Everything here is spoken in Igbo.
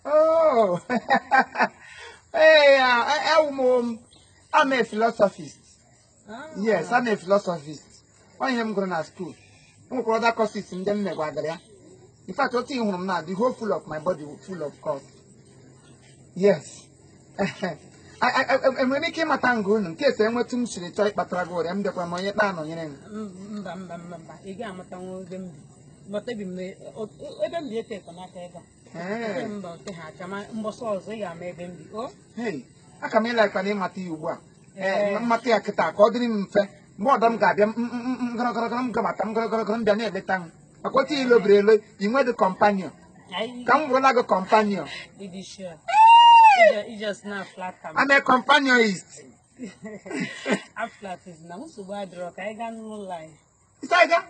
Oh. Hey, I'm a philosophist. Yes, I'm a philosophist. When I'm going to school, I'm going to courses in them. In fact, what you now, the whole full of my body full of course. Yes. I'm making my tango in case I'm going to try Patrago. I'm the one yet down on your name. But they be hey, I come in like a name at you. Matia Kata, ordering more than Guardian. I'm going to every time. I got you, Lobrelo, you were the companion. Come when I go companion. It just not flat. I'm a companionist. I'm flat is now so bad rock. I got no line. Is that?